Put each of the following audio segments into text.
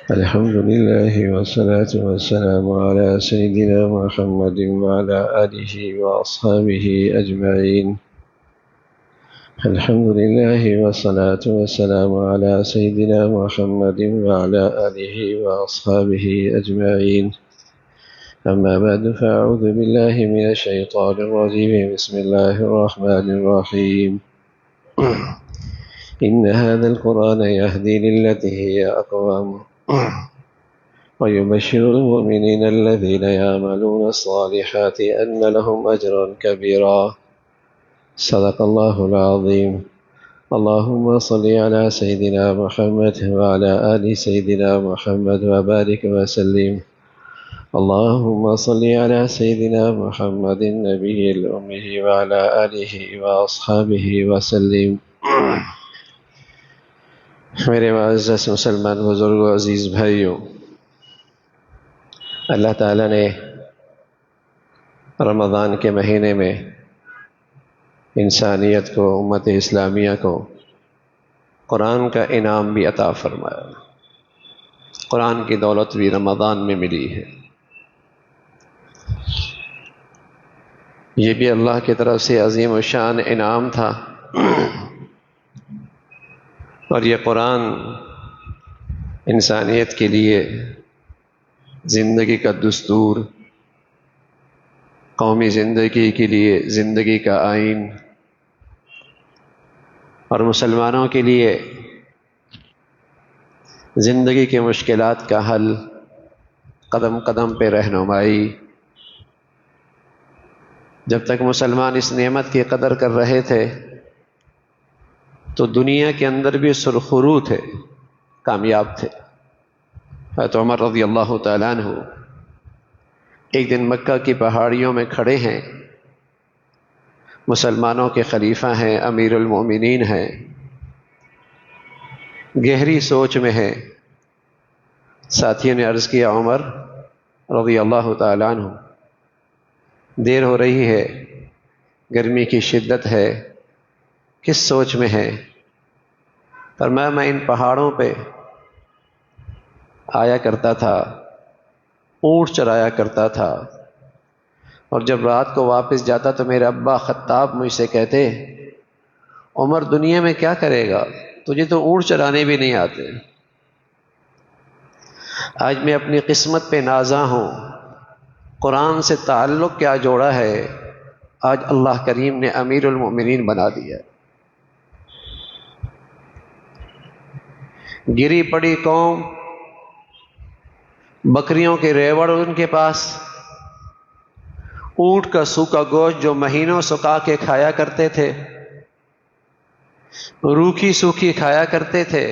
الحمد لله والصلاة والسلام على سيدنا محمد وعلى آله وأصحابه أجمعين. الحمد لله والصلاة والسلام على سيدنا محمد وعلى آله وأصحابه أجمعين. أما بعد، فأعوذ بالله من الشيطان الرجيم. بسم الله الرحمن الرحيم. إن هذا القرآن يهدي للتي هي أقوم ويبشر المؤمنين الذين يعملون الصالحات أن لهم أجرا كبيرا. صدق الله العظيم. اللهم صل على سيدنا محمد وعلى آل سيدنا محمد وبارك وسلم. اللهم صل على سيدنا محمد النبي الأمي وعلى آله وأصحابه وسلم. میرے معزز مسلمان بزرگوں، عزیز بھائیوں، اللہ تعالیٰ نے رمضان کے مہینے میں انسانیت کو، امت اسلامیہ کو قرآن کا انعام بھی عطا فرمایا. قرآن کی دولت بھی رمضان میں ملی ہے. یہ بھی اللہ کی طرف سے عظیم الشان انعام تھا. اور یہ قرآن انسانیت کے لیے زندگی کا دستور، قومی زندگی کے لیے زندگی کا آئین، اور مسلمانوں کے لیے زندگی کے مشکلات کا حل، قدم قدم پہ رہنمائی. جب تک مسلمان اس نعمت کی قدر کر رہے تھے تو دنیا کے اندر بھی سرخرو تھے، کامیاب تھے. حضرت عمر رضی اللہ تعالیٰ عنہ ایک دن مکہ کی پہاڑیوں میں کھڑے ہیں، مسلمانوں کے خلیفہ ہیں، امیر المؤمنین ہیں، گہری سوچ میں ہیں. ساتھیوں نے عرض کیا، عمر رضی اللہ تعالیٰ عنہ، دیر ہو رہی ہے، گرمی کی شدت ہے، کس سوچ میں ہے؟ فرمایا، میں ان پہاڑوں پہ آیا کرتا تھا، اونٹ چرایا کرتا تھا، اور جب رات کو واپس جاتا تو میرے ابا خطاب مجھ سے کہتے، عمر دنیا میں کیا کرے گا، تجھے تو اونٹ چرانے بھی نہیں آتے. آج میں اپنی قسمت پہ نازاں ہوں، قرآن سے تعلق کیا جوڑا ہے، آج اللہ کریم نے امیر المؤمنین بنا دیا. گری پڑی قوم، بکریوں کے ریوڑ ان کے پاس، اونٹ کا سوکھا گوشت جو مہینوں سکا کے کھایا کرتے تھے، روکھی سوکھی کھایا کرتے تھے.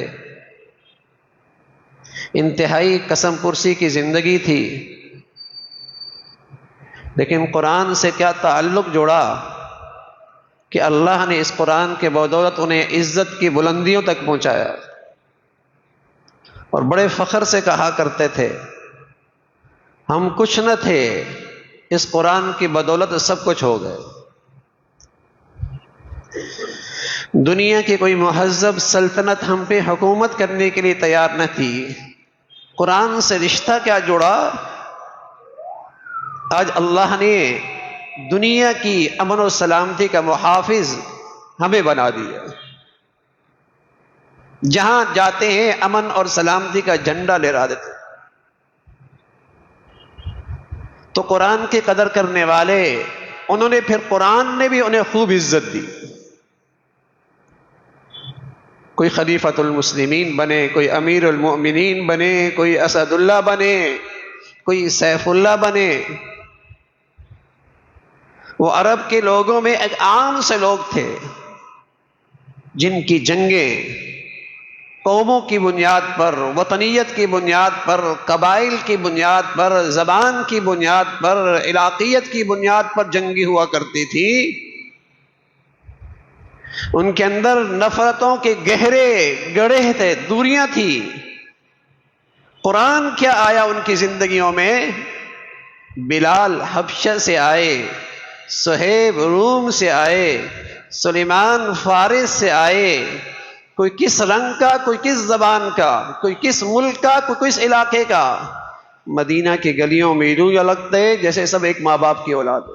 انتہائی قسم پرسی کی زندگی تھی. لیکن قرآن سے کیا تعلق جوڑا کہ اللہ نے اس قرآن کے بدولت انہیں عزت کی بلندیوں تک پہنچایا. اور بڑے فخر سے کہا کرتے تھے، ہم کچھ نہ تھے، اس قرآن کی بدولت سب کچھ ہو گئے. دنیا کی کوئی مہذب سلطنت ہم پہ حکومت کرنے کے لیے تیار نہ تھی. قرآن سے رشتہ کیا جوڑا، آج اللہ نے دنیا کی امن و سلامتی کا محافظ ہمیں بنا دیا. جہاں جاتے ہیں امن اور سلامتی کا جھنڈا لہرا دیتے. تو قرآن کی قدر کرنے والے، انہوں نے پھر قرآن نے بھی انہیں خوب عزت دی. کوئی خلیفۃ المسلمین بنے، کوئی امیر المؤمنین بنے، کوئی اسد اللہ بنے، کوئی سیف اللہ بنے. وہ عرب کے لوگوں میں ایک عام سے لوگ تھے جن کی جنگیں قوموں کی بنیاد پر، وطنیت کی بنیاد پر، قبائل کی بنیاد پر، زبان کی بنیاد پر، علاقیت کی بنیاد پر جنگی ہوا کرتی تھی. ان کے اندر نفرتوں کے گہرے گڑھے تھے، دوریاں تھی۔ قرآن کیا آیا ان کی زندگیوں میں؟ بلال حبشہ سے آئے، صہیب روم سے آئے، سلیمان فارس سے آئے، کوئی کس رنگ کا، کوئی کس زبان کا، کوئی کس ملک کا، کوئی کس علاقے کا، مدینہ کی گلیوں میں یوں لگتے جیسے سب ایک ماں باپ کی اولاد ہے۔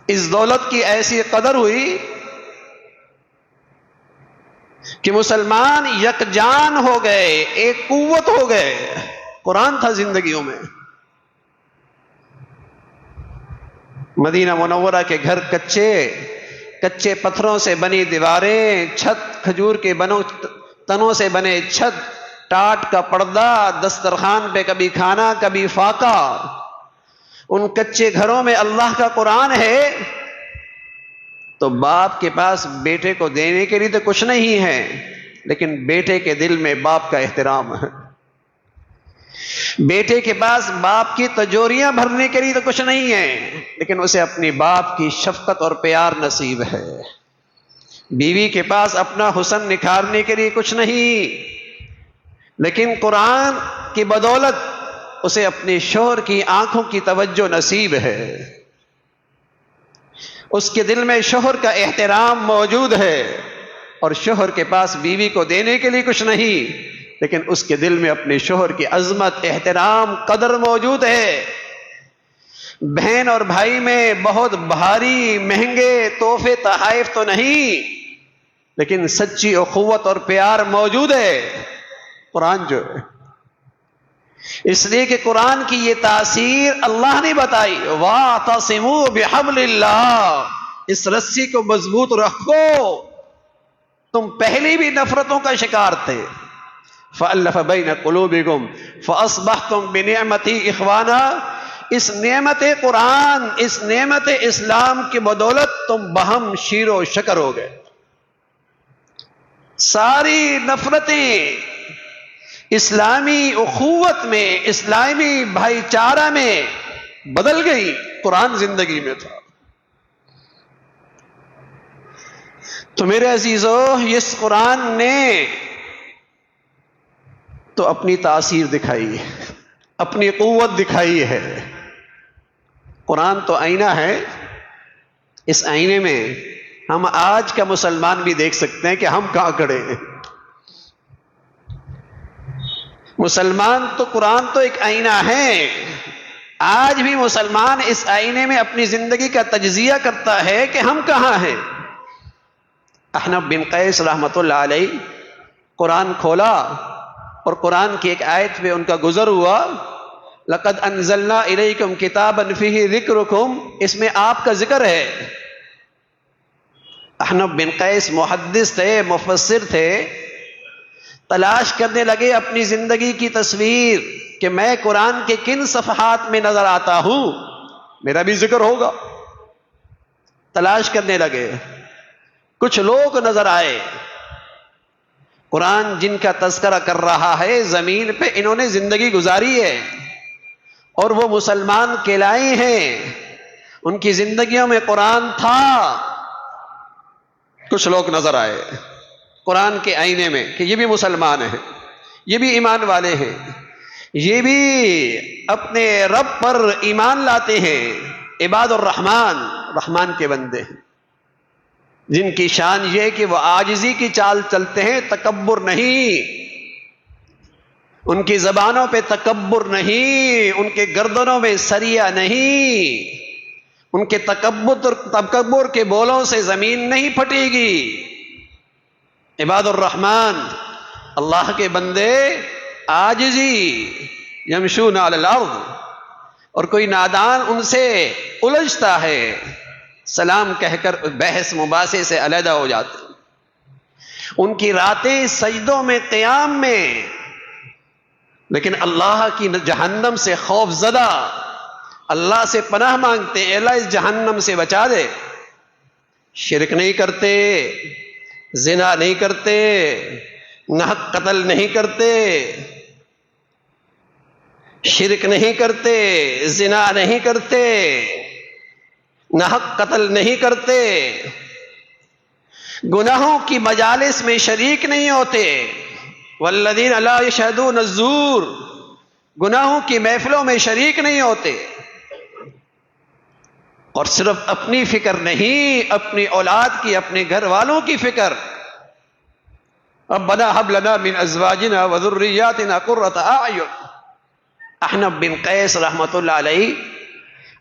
اس دولت کی ایسی قدر ہوئی کہ مسلمان یکجان ہو گئے، ایک قوت ہو گئے۔ قرآن تھا زندگیوں میں۔ مدینہ منورہ کے گھر کچے پتھروں سے بنی دیواریں، چھت کھجور کے تنوں سے بنے چھت، ٹاٹ کا پردہ، دسترخوان پہ کبھی کھانا کبھی فاقہ۔ ان کچے گھروں میں اللہ کا قرآن ہے تو باپ کے پاس بیٹے کو دینے کے لیے تو کچھ نہیں ہے، لیکن بیٹے کے دل میں باپ کا احترام ہے۔ بیٹے کے پاس باپ کی تجوریاں بھرنے کے لیے تو کچھ نہیں ہے، لیکن اسے اپنی باپ کی شفقت اور پیار نصیب ہے۔ بیوی کے پاس اپنا حسن نکھارنے کے لیے کچھ نہیں، لیکن قرآن کی بدولت اسے اپنے شوہر کی آنکھوں کی توجہ نصیب ہے۔ اس کے دل میں شوہر کا احترام موجود ہے، اور شوہر کے پاس بیوی کو دینے کے لیے کچھ نہیں، لیکن اس کے دل میں اپنے شوہر کی عظمت، احترام، قدر موجود ہے۔ بہن اور بھائی میں بہت بھاری مہنگے تحفے تحائف تو نہیں، لیکن سچی اخوت اور پیار موجود ہے۔ قرآن جو ہے، اس لیے کہ قرآن کی یہ تاثیر اللہ نے بتائی، وَاعْتَصِمُوا بِحَبْلِ اللَّهِ، اس رسی کو مضبوط رکھو۔ تم پہلے بھی نفرتوں کا شکار تھے، فَأَلَّفَ بَيْنَ قُلُوبِكُمْ فَأَصْبَحْتُمْ بِنِعْمَتِي إِخْوَانًا۔ اس نعمت قرآن، اس نعمت اسلام کی بدولت تم باہم شیر و شکر ہو گئے۔ ساری نفرتیں اسلامی اخوت میں، اسلامی بھائی چارہ میں بدل گئی۔ قرآن زندگی میں تھا۔ تو میرے عزیزو، اس قرآن نے تو اپنی تاثیر دکھائی ہے، اپنی قوت دکھائی ہے۔ قرآن تو آئینہ ہے، اس آئینے میں ہم آج کا مسلمان بھی دیکھ سکتے ہیں کہ ہم کہاں کھڑے ہیں۔ مسلمان تو قرآن تو ایک آئینہ ہے۔ آج بھی مسلمان اس آئینے میں اپنی زندگی کا تجزیہ کرتا ہے کہ ہم کہاں ہیں۔ احنف بن قیس رحمۃ اللہ علیہ قرآن کھولا اور قرآن کی ایک آیت پہ ان کا گزر ہوا، لَقَدْ أَنزَلْنَا إِلَيْكُمْ كِتَابًا فِيهِ ذِكْرُكُمْ، اس میں آپ کا ذکر ہے۔ احنف بن قیس محدث تھے، مفسر تھے، تلاش کرنے لگے اپنی زندگی کی تصویر کہ میں قرآن کے کن صفحات میں نظر آتا ہوں، میرا بھی ذکر ہوگا۔ تلاش کرنے لگے، کچھ لوگ نظر آئے، قرآن جن کا تذکرہ کر رہا ہے، زمین پہ انہوں نے زندگی گزاری ہے اور وہ مسلمان کہلائے ہیں، ان کی زندگیوں میں قرآن تھا۔ کچھ لوگ نظر آئے قرآن کے آئینے میں کہ یہ بھی مسلمان ہیں، یہ بھی ایمان والے ہیں، یہ بھی اپنے رب پر ایمان لاتے ہیں، عباد الرحمن، رحمان کے بندے ہیں، جن کی شان یہ کہ وہ عاجزی کی چال چلتے ہیں، تکبر نہیں، ان کی زبانوں پہ تکبر نہیں، ان کے گردنوں میں سریا نہیں، ان کے تکبر کے بولوں سے زمین نہیں پھٹے گی۔ عباد الرحمن، اللہ کے بندے، عاجزی، یمشون علی الارض، اور کوئی نادان ان سے الجھتا ہے، سلام کہہ کر بحث مباحثے سے علیحدہ ہو جاتے۔ ان کی راتیں سجدوں میں، قیام میں، لیکن اللہ کی جہنم سے خوف زدہ، اللہ سے پناہ مانگتے ہیں، اللہ اس جہنم سے بچا دے۔ شرک نہیں کرتے، زنا نہیں کرتے، ناحق قتل نہیں کرتے، شرک نہیں کرتے، زنا نہیں کرتے، ناحق قتل نہیں کرتے، گناہوں کی مجالس میں شریک نہیں ہوتے، والذین لا یشہدون الزور، گناہوں کی محفلوں میں شریک نہیں ہوتے، اور صرف اپنی فکر نہیں، اپنی اولاد کی، اپنے گھر والوں کی فکر. ربنا ہب لنا من ازواجنا وذریاتنا قرۃ اعین. احنف بن قیس رحمۃ اللہ علیہ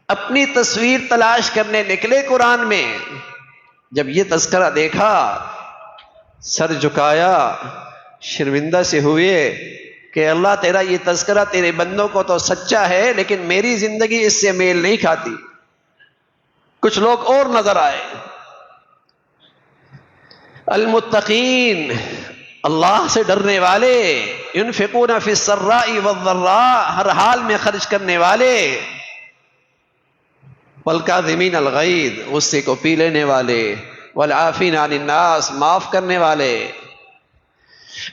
اپنی تصویر تلاش کرنے نکلے قرآن میں، جب یہ تذکرہ دیکھا سر جھکایا، شرمندہ سے ہوئے کہ اللہ تیرا یہ تذکرہ تیرے بندوں کو تو سچا ہے، لیکن میری زندگی اس سے میل نہیں کھاتی. کچھ لوگ اور نظر آئے. المتقین، اللہ سے ڈرنے والے، ينفقون فی السراء والضراء، ہر حال میں خرچ کرنے والے، والکاظمین الغیظ، غصے کو پی لینے والے، والعافین عن الناس، معاف کرنے والے،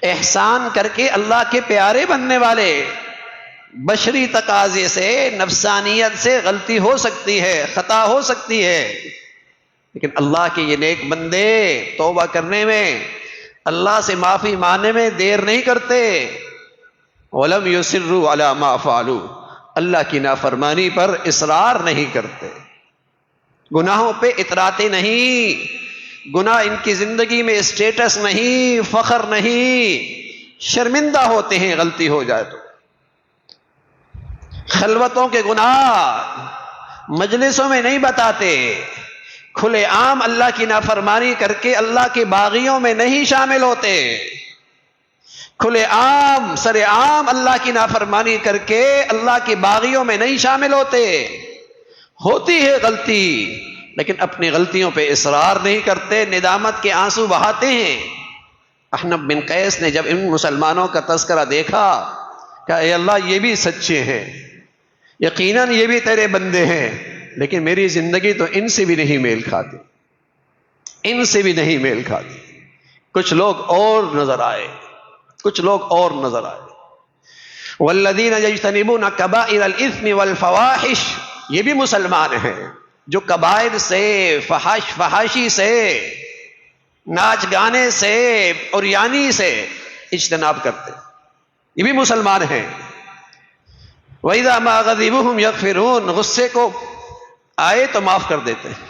احسان کر کے اللہ کے پیارے بننے والے. بشری تقاضے سے، نفسانیت سے غلطی ہو سکتی ہے، خطا ہو سکتی ہے، لیکن اللہ کے یہ نیک بندے توبہ کرنے میں، اللہ سے معافی مانگنے میں دیر نہیں کرتے. وَلَمْ يُصِرُّوا عَلَى مَا فَعَلُوا، اللہ کی نافرمانی پر اصرار نہیں کرتے، گناہوں پہ اتراتے نہیں. گناہ ان کی زندگی میں اسٹیٹس نہیں، فخر نہیں، شرمندہ ہوتے ہیں غلطی ہو جائے تو. خلوتوں کے گناہ مجلسوں میں نہیں بتاتے، کھلے عام اللہ کی نافرمانی کر کے اللہ کے باغیوں میں نہیں شامل ہوتے، کھلے عام سر عام اللہ کی نافرمانی کر کے اللہ کے باغیوں میں نہیں شامل ہوتے. ہوتی ہے غلطی، لیکن اپنی غلطیوں پہ اصرار نہیں کرتے، ندامت کے آنسو بہاتے ہیں. احنف بن قیس نے جب ان مسلمانوں کا تذکرہ دیکھا کہ اے اللہ یہ بھی سچے ہیں، یقیناً یہ بھی تیرے بندے ہیں، لیکن میری زندگی تو ان سے بھی نہیں میل کھاتی، ان سے بھی نہیں میل کھاتی. کچھ لوگ اور نظر آئے، کچھ لوگ اور نظر آئے. والذین یجتنبون کبائر الاثم والفواحش، یہ بھی مسلمان ہیں جو کبائر سے، فحاشی سے، ناچ گانے سے، عریانی سے اجتناب کرتے، یہ بھی مسلمان ہیں. وَإِذَا مَا غَضِبُهُمْ يَغْفِرُونَ، غصے کو آئے تو معاف کر دیتے ہیں.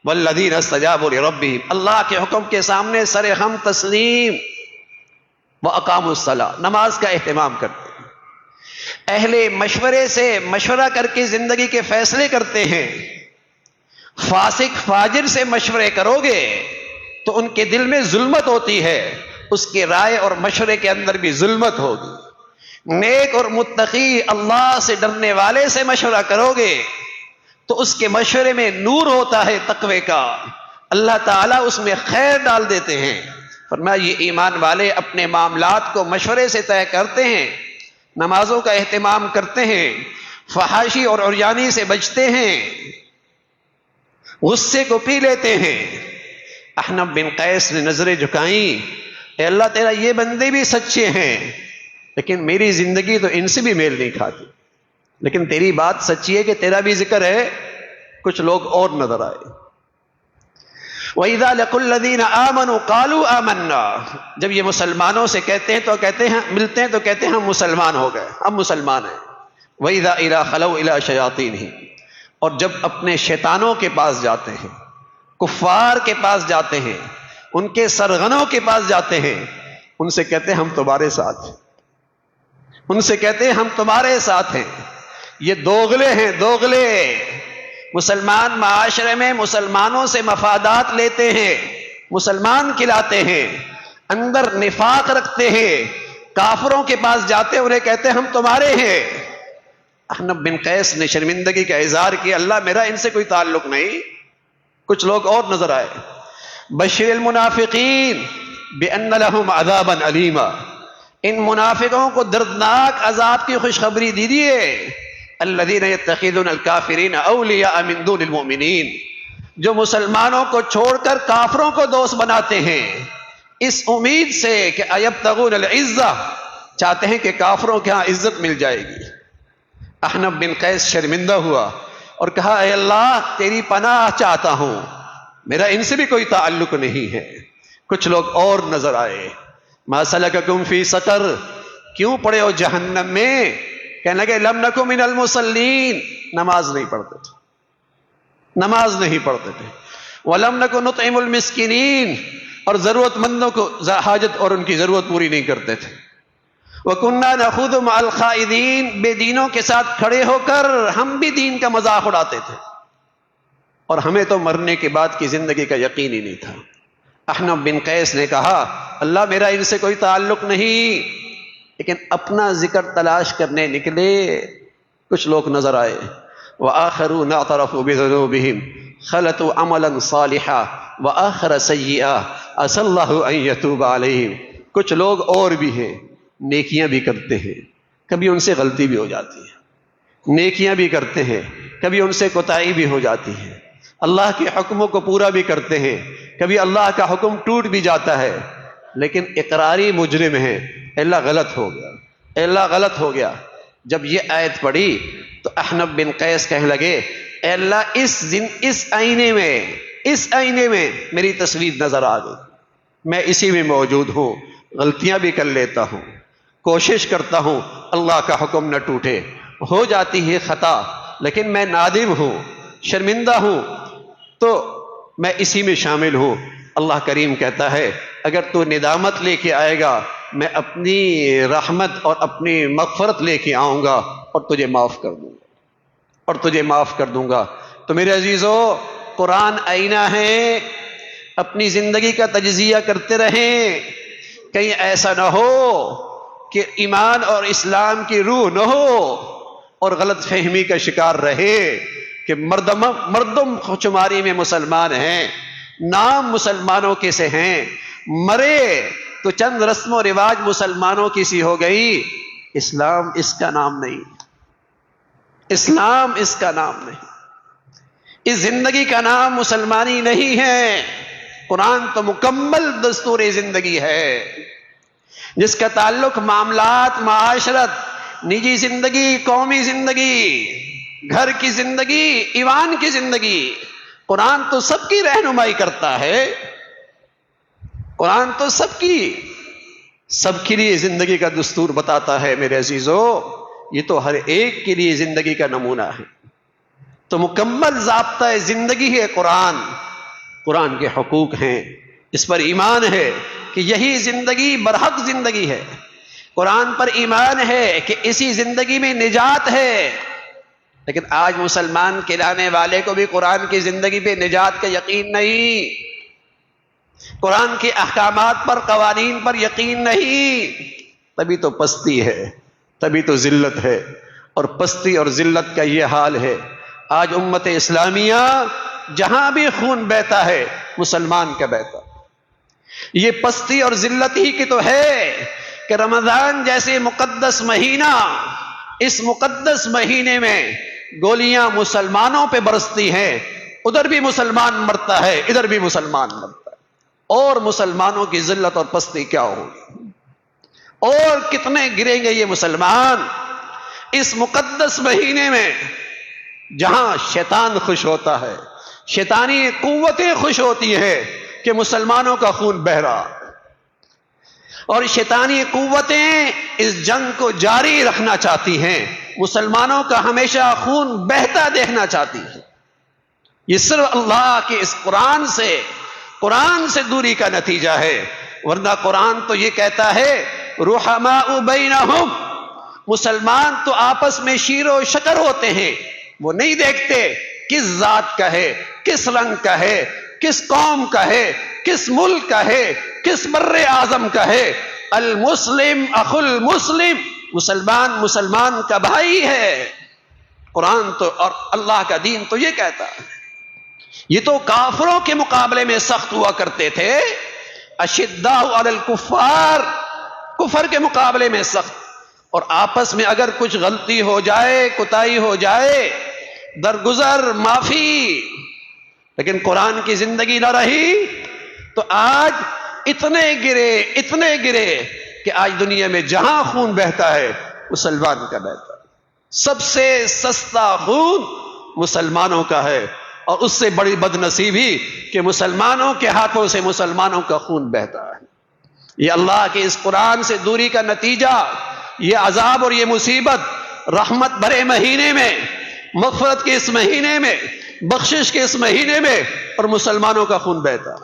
وَالَّذِينَ اسْتَجَابُوا لِرَبِّهِمْ، اللہ کے حکم کے سامنے سر خم تسلیم. وَأَقَامُوا الصَّلَاةَ، نماز کا اہتمام کرتے ہیں. اہل مشورے سے مشورہ کر کے زندگی کے فیصلے کرتے ہیں. فاسق فاجر سے مشورے کرو گے تو ان کے دل میں ظلمت ہوتی ہے، اس کے رائے اور مشورے کے اندر بھی ظلمت ہوگی. نیک اور متقی اللہ سے ڈرنے والے سے مشورہ کرو گے تو اس کے مشورے میں نور ہوتا ہے تقوی کا، اللہ تعالیٰ اس میں خیر ڈال دیتے ہیں. فرمایا یہ ایمان والے اپنے معاملات کو مشورے سے طے کرتے ہیں، نمازوں کا اہتمام کرتے ہیں، فحاشی اور عریانی سے بچتے ہیں، غصے کو پی لیتے ہیں. احنف بن قیس نے نظریں جھکائیں، اے اللہ تیرا یہ بندے بھی سچے ہیں، لیکن میری زندگی تو ان سے بھی میل نہیں کھاتی، لیکن تیری بات سچی ہے کہ تیرا بھی ذکر ہے. کچھ لوگ اور نظر آئے. وَإِذَا لَقُوا الَّذِينَ آمَنُوا قَالُوا آمَنَّا، جب یہ مسلمانوں سے کہتے ہیں تو کہتے ہیں، ملتے ہیں تو کہتے ہیں ہم مسلمان ہو گئے، ہم مسلمان ہیں. وَإِذَا إِلَىٰ خَلَوْا إِلَىٰ شَيَاطِينِهِمْ، اور جب اپنے شیطانوں کے پاس جاتے ہیں، کفار کے پاس جاتے ہیں، ان کے سرغنوں کے پاس جاتے ہیں، ان سے کہتے ہیں ہم تمہارے ساتھ ہیں، ان سے کہتے ہیں ہم تمہارے ساتھ ہیں. یہ دوغلے ہیں، دوغلے. مسلمان معاشرے میں مسلمانوں سے مفادات لیتے ہیں، مسلمان کھلاتے ہیں، اندر نفاق رکھتے ہیں، کافروں کے پاس جاتے ہیں، انہیں کہتے ہیں ہم تمہارے ہیں. احنف بن قیس نے شرمندگی کا اظہار کیا، اللہ میرا ان سے کوئی تعلق نہیں. کچھ لوگ اور نظر آئے. بشر المنافقین بأن لهم عذابا علیما، ان منافقوں کو دردناک عذاب کی خوشخبری دیجیے. الذین یتخذون الکافرین اولیاء من دون المؤمنین، جو مسلمانوں کو چھوڑ کر کافروں کو دوست بناتے ہیں اس امید سے کہ ایبتغون العزہ، چاہتے ہیں کہ کافروں کے ہاں عزت مل جائے گی. احنف بن قیس شرمندہ ہوا اور کہا اے اللہ تیری پناہ چاہتا ہوں، میرا ان سے بھی کوئی تعلق نہیں ہے۔ کچھ لوگ اور نظر آئے، ما سلککم فی سقر، کیوں پڑے ہو جہنم میں؟ کہنے لگے لم نکو من المصلین، نماز نہیں پڑھتے تھے، نماز نہیں پڑھتے تھے۔ ولم نکو نطعم المسکینین، اور ضرورت مندوں کو حاجت اور ان کی ضرورت پوری نہیں کرتے تھے۔ وَكُنَّا نَخُوضُ مَعَ الْخَائِضِينَ، بے دینوں کے ساتھ کھڑے ہو کر ہم بھی دین کا مذاق اڑاتے تھے، اور ہمیں تو مرنے کے بعد کی زندگی کا یقین ہی نہیں تھا۔ احنف بن قیس نے کہا اللہ میرا ان سے کوئی تعلق نہیں، لیکن اپنا ذکر تلاش کرنے نکلے، کچھ لوگ نظر آئے۔ وَآخَرُونَ اعْتَرَفُوا بِذُنُوبِهِمْ خَلَطُوا عَمَلًا صَالِحًا وَآخَرَ سَيِّئًا عَسَى اللَّهُ أَن يَتُوبَ عَلَيْهِمْ، کچھ لوگ اور بھی ہیں، نیکیاں بھی کرتے ہیں، کبھی ان سے غلطی بھی ہو جاتی ہے، نیکیاں بھی کرتے ہیں، کبھی ان سے کوتاہی بھی ہو جاتی ہے، اللہ کے حکموں کو پورا بھی کرتے ہیں، کبھی اللہ کا حکم ٹوٹ بھی جاتا ہے، لیکن اقراری مجرم ہے، اللہ غلط ہو گیا، اللہ غلط ہو گیا۔ جب یہ آیت پڑھی تو احنف بن قیس کہنے لگے اے اللہ اس آئینے میں میری تصویر نظر آ گئی، میں اسی میں موجود ہوں، غلطیاں بھی کر لیتا ہوں، کوشش کرتا ہوں اللہ کا حکم نہ ٹوٹے، ہو جاتی ہے خطا، لیکن میں نادم ہوں، شرمندہ ہوں، تو میں اسی میں شامل ہوں۔ اللہ کریم کہتا ہے اگر تو ندامت لے کے آئے گا میں اپنی رحمت اور اپنی مغفرت لے کے آؤں گا اور تجھے معاف کر دوں گا، تو میرے عزیزو قرآن آئینہ ہے، اپنی زندگی کا تجزیہ کرتے رہیں، کہیں ایسا نہ ہو کہ ایمان اور اسلام کی روح نہ ہو اور غلط فہمی کا شکار رہے کہ مردم شماری میں مسلمان ہیں، نام مسلمانوں کے سے ہیں، مرے تو چند رسم و رواج مسلمانوں کی سی ہو گئی، اسلام اس کا نام نہیں، اسلام اس کا نام نہیں، اس زندگی کا نام مسلمانی نہیں ہے۔ قرآن تو مکمل دستور زندگی ہے، جس کا تعلق معاملات، معاشرت، نجی زندگی، قومی زندگی، گھر کی زندگی، ایوان کی زندگی، قرآن تو سب کی رہنمائی کرتا ہے، قرآن تو سب کے لیے زندگی کا دستور بتاتا ہے۔ میرے عزیزو یہ تو ہر ایک کے لیے زندگی کا نمونہ ہے، تو مکمل ضابطہ زندگی ہے قرآن کے حقوق ہیں، اس پر ایمان ہے کہ یہی زندگی برحق زندگی ہے، قرآن پر ایمان ہے کہ اسی زندگی میں نجات ہے، لیکن آج مسلمان کہلانے والے کو بھی قرآن کی زندگی پہ نجات کا یقین نہیں، قرآن کے احکامات پر، قوانین پر یقین نہیں، تبھی تو پستی ہے، تبھی تو ذلت ہے، اور پستی اور ذلت کا یہ حال ہے۔ آج امت اسلامیہ جہاں بھی خون بہتا ہے مسلمان کا بہتا، یہ پستی اور ذلت ہی کی تو ہے کہ رمضان جیسے مقدس مہینہ، اس مقدس مہینے میں گولیاں مسلمانوں پہ برستی ہیں، ادھر بھی مسلمان مرتا ہے، ادھر بھی مسلمان مرتا ہے، اور مسلمانوں کی ذلت اور پستی کیا ہوگی، اور کتنے گریں گے یہ مسلمان اس مقدس مہینے میں جہاں شیطان خوش ہوتا ہے، شیطانی قوتیں خوش ہوتی ہیں کہ مسلمانوں کا خون بہہ رہا ہے، اور شیطانی قوتیں اس جنگ کو جاری رکھنا چاہتی ہیں، مسلمانوں کا ہمیشہ خون بہتا دیکھنا چاہتی ہیں۔ یہ صرف اللہ کے اس قرآن سے دوری کا نتیجہ ہے، ورنہ قرآن تو یہ کہتا ہے رحماء بینہم، مسلمان تو آپس میں شیر و شکر ہوتے ہیں، وہ نہیں دیکھتے کس ذات کا ہے، کس رنگ کا ہے، کس قوم کا ہے، کس ملک کا ہے، کس بر اعظم کا ہے، المسلم اخو المسلم، مسلمان کا بھائی ہے۔ قرآن تو اور اللہ کا دین تو یہ کہتا ہے۔ یہ تو کافروں کے مقابلے میں سخت ہوا کرتے تھے، اشداء علی الکفار، کفر کے مقابلے میں سخت، اور آپس میں اگر کچھ غلطی ہو جائے، کوتاہی ہو جائے، درگزر، معافی، لیکن قرآن کی زندگی نہ رہی تو آج اتنے گرے کہ آج دنیا میں جہاں خون بہتا ہے مسلمان کا بہتا ہے۔ سب سے سستا خون مسلمانوں کا ہے، اور اس سے بڑی بدنصیبی کہ مسلمانوں کے ہاتھوں سے مسلمانوں کا خون بہتا ہے۔ یہ اللہ کے اس قرآن سے دوری کا نتیجہ، یہ عذاب اور یہ مصیبت رحمت بھرے مہینے میں، مغفرت کے اس مہینے میں، بخشش کے اس مہینے میں، اور مسلمانوں کا خون بہتا۔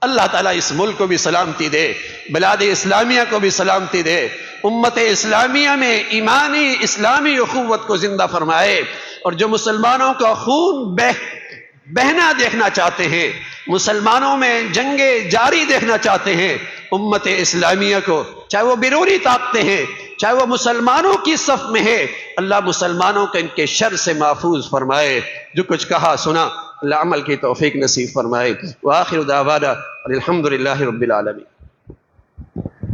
اللہ تعالیٰ اس ملک کو بھی سلامتی دے، بلاد اسلامیہ کو بھی سلامتی دے، امت اسلامیہ میں ایمانی اسلامی اخوت کو زندہ فرمائے، اور جو مسلمانوں کا خون بہنا دیکھنا چاہتے ہیں، مسلمانوں میں جنگیں جاری دیکھنا چاہتے ہیں، امت اسلامیہ کو، چاہے وہ بیرونی طاقتیں ہیں، چاہے وہ مسلمانوں کی صف میں ہے، اللہ مسلمانوں کو ان کے شر سے محفوظ فرمائے۔ جو کچھ کہا سنا اللہ عمل کی توفیق نصیب فرمائے۔ وآخر دعوانا الحمدللہ رب العالمین۔